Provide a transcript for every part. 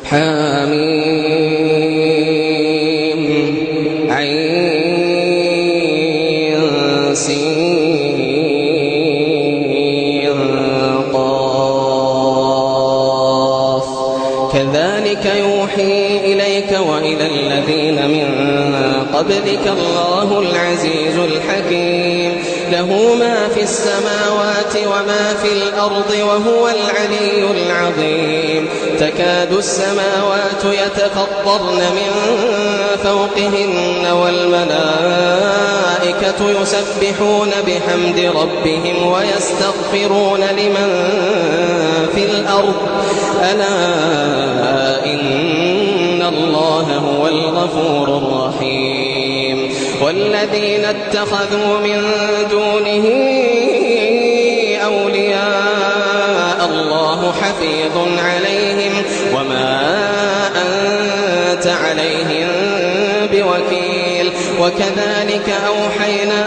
حميم عين سين قاف كذلك يوحي إليك وإلى الذين من قبلك الله العزيز الحكيم له ما في السماوات وما في الأرض وهو العلي العظيم تكاد السماوات يتفطرن من فوقهن والملائكة يسبحون بحمد ربهم ويستغفرون لمن في الأرض ألا إن الله هو الغفور الرحيم والذين اتخذوا من دونه أولياء الله حفيظ عليهم وما أنت عليهم بوكيل وكذلك أوحينا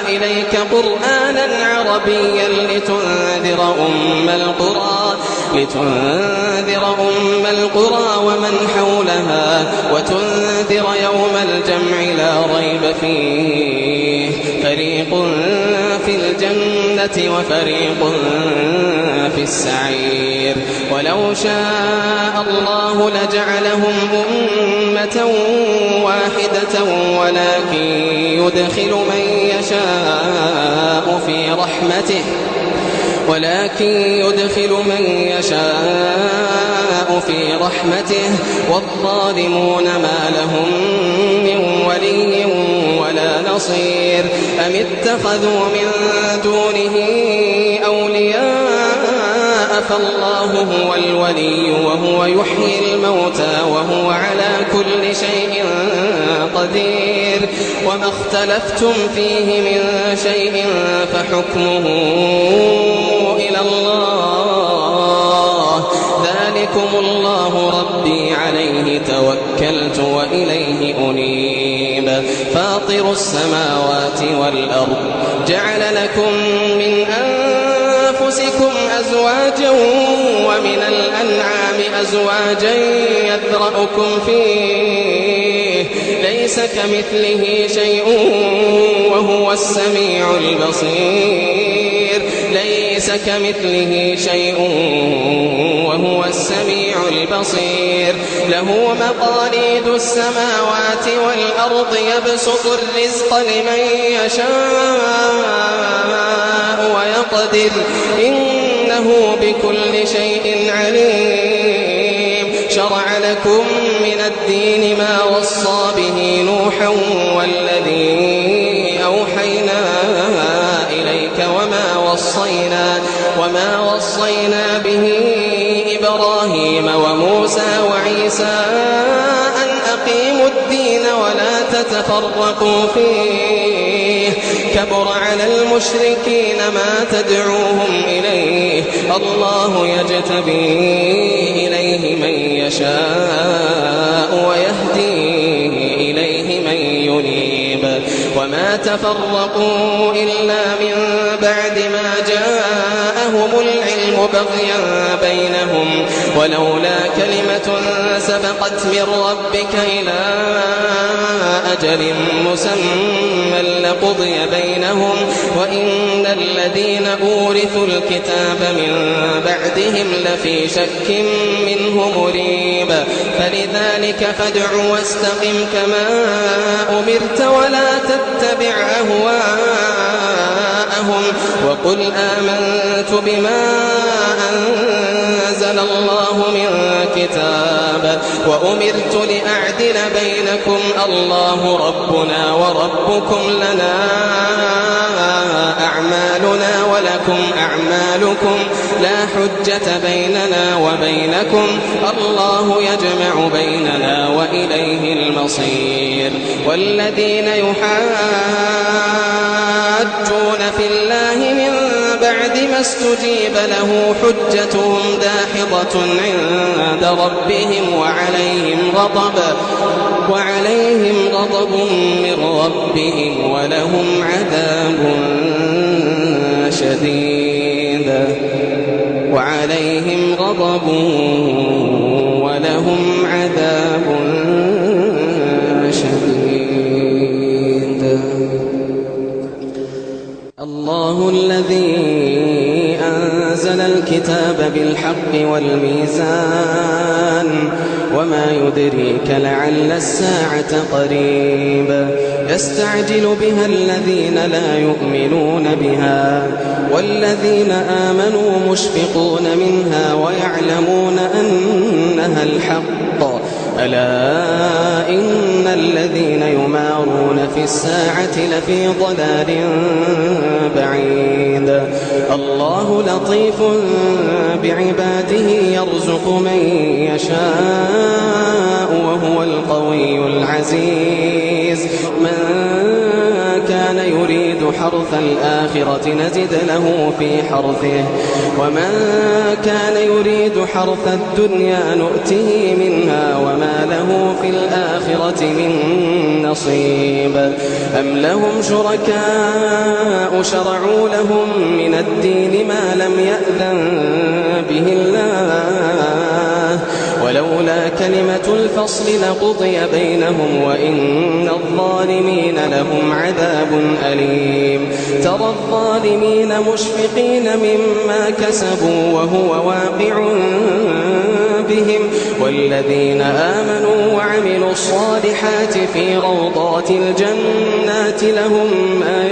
إليك قرآنا عربيا لتنذر أم القرى ومن حولها وتنذر يوم الجمع لا ريب فيه فريق في الجنة وفريق في السعير ولو شاء الله لجعلهم أمة واحدة ولكن يدخل من يشاء في رحمته والظالمون ما لهم من ولي ولا نصير أم اتخذوا من دونه أولياء فالله هو الولي وهو يحيي الموتى وهو على كل شيء قدير وما اختلفتم فيه من شيء فحكمه إلى الله ذلكم الله ربي عليه توكلت وإليه أنيب فاطر السماوات والأرض جعل لكم من أنفسكم أزواجا ومن الأنعام أزواجا يذرأكم فيه ليس كمثله شيء وهو السميع البصير له مقاليد السماوات والأرض يبسط الرزق لمن يشاء ويقدر إنه بكل شيء عليم شرع لكم من الدين ما وصى به نوحا والذي أوحينا إليك وما وصينا به إبراهيم وموسى وعيسى أن أقيموا الدين ولا تتفرقوا فيه كبر على المشركين ما تدعوهم إليه الله يجتبي إليه من يشاء ويهدي إليه من ينيب وما تفرقوا إلا من بعد ما جاءهم العلم بغيا بينهم ولولا كلمة سبقت من ربك إلى أجل مسمى لقضي بينهم وإن الذين أورثوا الكتاب من بعدهم لفي شك منه مريب فلذلك فادع واستقم كما أمرت ولا تتبع أهواءهم وقل آمنت بما أنزل الله من كتاب وأمرت لأعدل بينكم الله ربنا وربكم لنا أعمالنا ولكم أعمالكم لا حجة بيننا وبينكم الله يجمع بيننا وإليه المصير والذين يحاجون في الله من بعد ما استجيب له حجتهم داحضة عند ربهم وعليهم غضب من ربهم ولهم عذاب شديد غضب ولهم عذاب شديد. الله الذي أنزل الكتاب بالحق والميزان وما يدريك لعل الساعة قريب يستعجل بها الذين لا يؤمنون بها والذين آمنوا مشفقون منها ويعلمون أنها الحق ألا إن الذين يمارون في الساعة لفي ضلال بعيد. الله لطيف بعباده يرزق من يشاء وهو القوي العزيز. من كان يريد حرث الآخرة نزد له في حرثه ومن كان يريد حرث الدنيا نؤته منها وما له في الآخرة من نصيب. أم لهم شركاء شرعوا لهم من الدين ما لم يأذن به الله ولولا كلمة الفصل لقضي بينهم وإن الظالمين لهم عذاب أليم. ترى الظالمين مشفقين مما كسبوا وهو واقع بهم والذين آمنوا وعملوا الصالحات في روضات الجنات لهم ما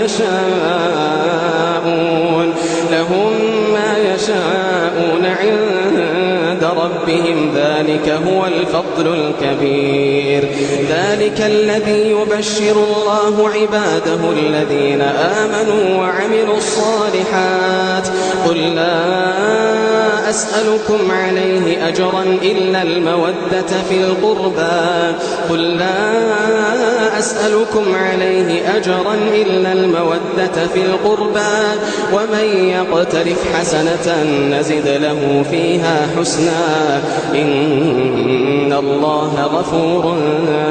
يشاءون عند ربهم ذلك هو الفضل الكبير. ذلك الذي يبشر الله عباده الذين آمنوا وعملوا الصالحات. قل لا أسألكم عليه أجرا إلا المودة في القربى ومن يقترف حسنة نزد له فيها حسنا إن الله غفور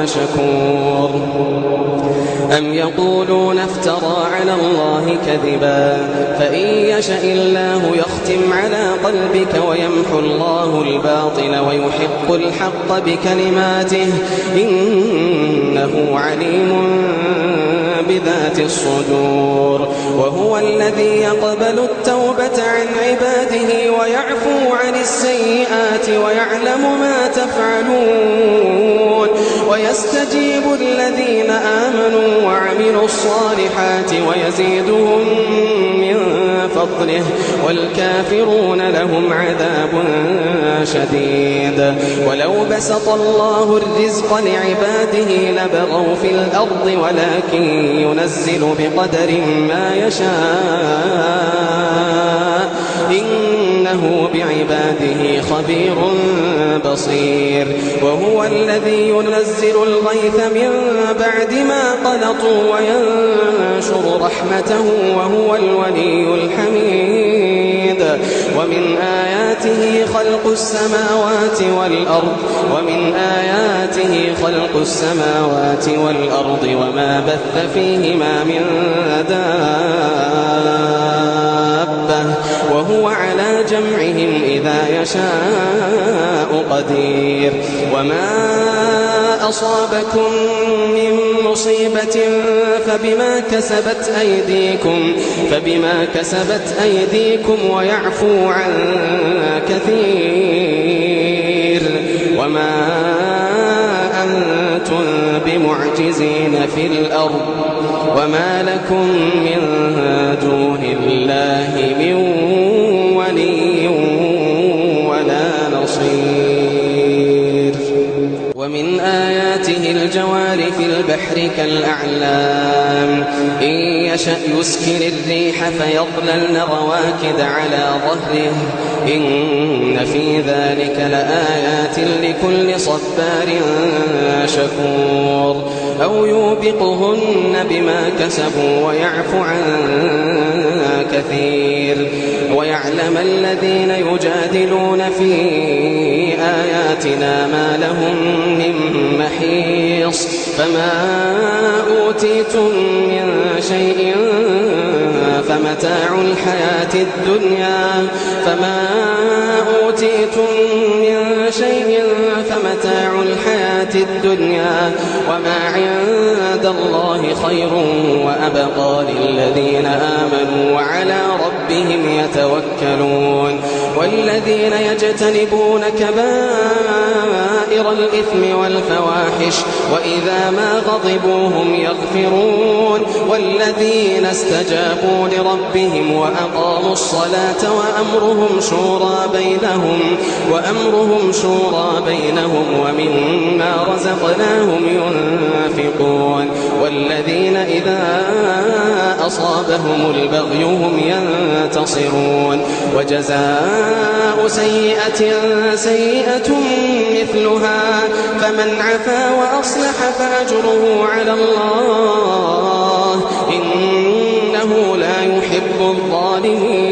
شكور. أم يقولون افترى على الله كذبا فإن يشأ الله يختم على قلبك ويمحو الله الباطل ويحق الحق بكلماته إنه عليم بذات الصدور. وهو الذي يقبل التوبة عن عباده ويعفو عن السيئات ويعلم ما تفعلون ويستجيب الذين آمنوا وعملوا الصالحات ويزيدهم من فضله والكافرون لهم عذاب شديد. ولو بسط الله الرزق لعباده لبغوا في الأرض ولكن ينزل بقدر ما يشاء إنه بعباده خبير بصير. وهو الذي ينزل الغيث من بعد ما قنطوا وينشر رحمته وهو الولي الحميد. ومن آياته خلق السماوات والأرض وما بث فيهما من دابة وهو على جمعهم إذا يشاء قدير. وما أصابكم من مصيبة فبما كسبت أيديكم ويعفو عن كثير وما أنتم بمعجزين في الأرض وما لكم من دون الله من ولي ولا نصير. ومن آياته الجوار في البحر كالأعلام إن يشأ يسكن الريح فيظللن رواكد على ظهره إن في ذلك لآيات لكل صبار شكور. أو يوبقهن بما كسبوا ويعفو عن كثير ويعلم الذين يجادلون في آياتنا ما لهم من محيص. فما أوتيتم من شيء فمتاع الحياة الدنيا شيء فمتاع الحياة الدنيا وما عند الله خير وأبقى للذين آمنوا وعلى ربهم يتوكلون والذين يجتنبون كبائر الإثم والفواحش وإذا ما غضبوا هم يغفرون والذين استجابوا لربهم وأقاموا الصلاة وأمرهم شورى بينهم ومما رزقناهم ينفقون والذين إذا أصابهم البغي هم ينتصرون وجزاء سيئة مثلها فمن عفا وأصلح فأجره على الله إنه لا يحب الظالمين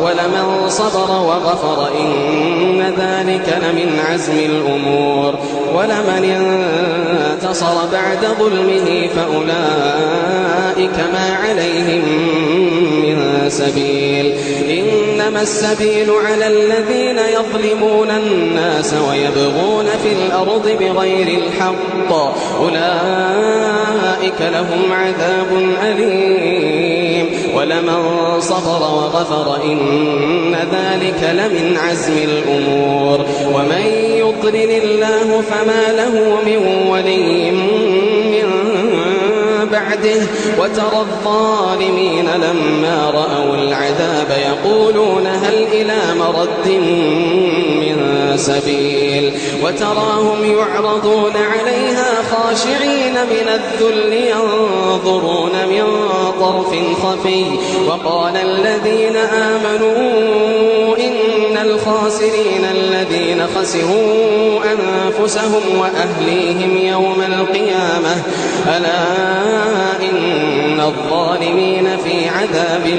ولمن صبر وغفر إن ذلك لمن عزم الأمور ولمن انتصر بعد ظلمه فأولئك ما عليهم من سبيل إنما السبيل على الذين يظلمون الناس ويبغون في الأرض بغير الحق أولئك لهم عذاب أليم ولمن صبر وغفر إن ذلك لمن عزم الأمور ومن يضلل الله فما له من ولي من بعده وترى الظالمين لما رأوا العذاب يقولون هل إلى مرد من سبيل وتراهم يعرضون عليها خاشعين من الذل ينظرون من طرف خفي وقال الذين آمنوا إن الخاسرين الذين خسروا أنفسهم وأهليهم يوم القيامة ألا إن الظالمين في عذاب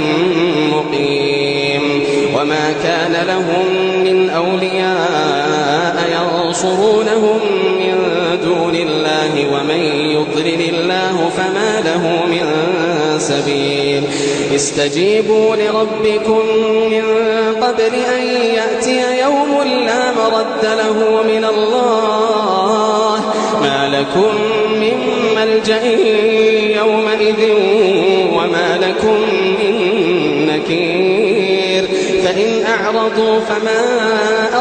مقيم وما كان لهم من أولياء ينصرونهم من دون الله ومن يضلل الله فما له من سبيل استجيبوا لربكم من قبل أن يأتي يوم لا مرد له من الله ما لكم من ملجأ يومئذ وما لكم من نكير فإن أعرضوا فما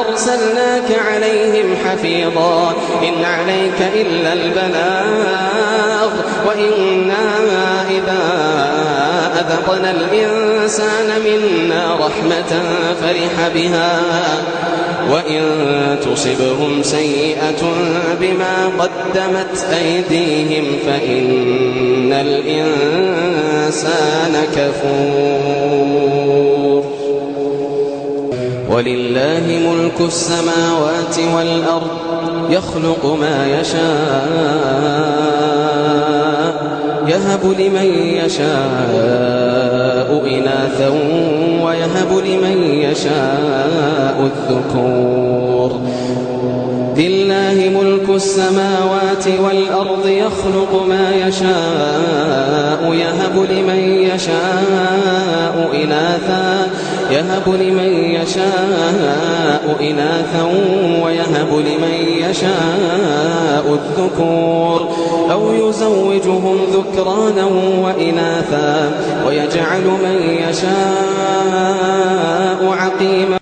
أرسلناك عليهم حفيظا إن عليك إلا البلاغ وإنا إذا أذقنا الإنسان منا رحمة فرح بها وإن تصبهم سيئة بما قدمت أيديهم فإن الإنسان كفور ولله ملك السماوات والأرض يخلق ما يشاء يهب لمن يشاء إناثا ويهب لمن يشاء الذكور لله ملك السماوات والأرض يخلق ما يشاء يهب لمن يشاء إناثا ويهب لمن يشاء الذكور أو يزوجهم ذكرانا وإناثا ويجعل من يشاء عقيما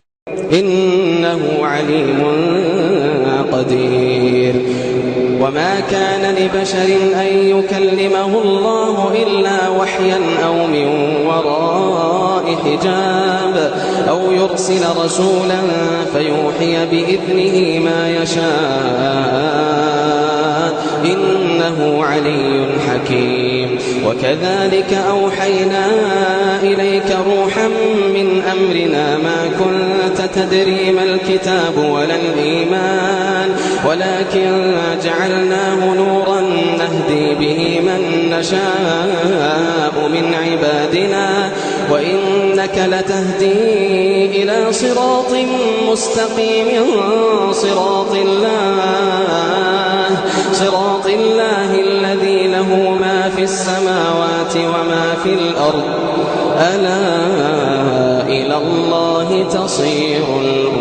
إنه عليم قدير وما كان لبشر أن يكلمه الله إلا وحيا أو من وراء حجاب أو يرسل رسولا فيوحي بإذنه ما يشاء إنه علي حكيم وكذلك أوحينا إليك روحا من أمرنا ما كنت تدري ما الكتاب ولا الإيمان ولكن جعلناه نورا نهدي به من نشاء من عبادنا وإنك لتهدي إلى صراط مستقيم صراط الله الذي له ما في السماوات وما في الأرض ألا إلى وإلى الله تصير الأمور.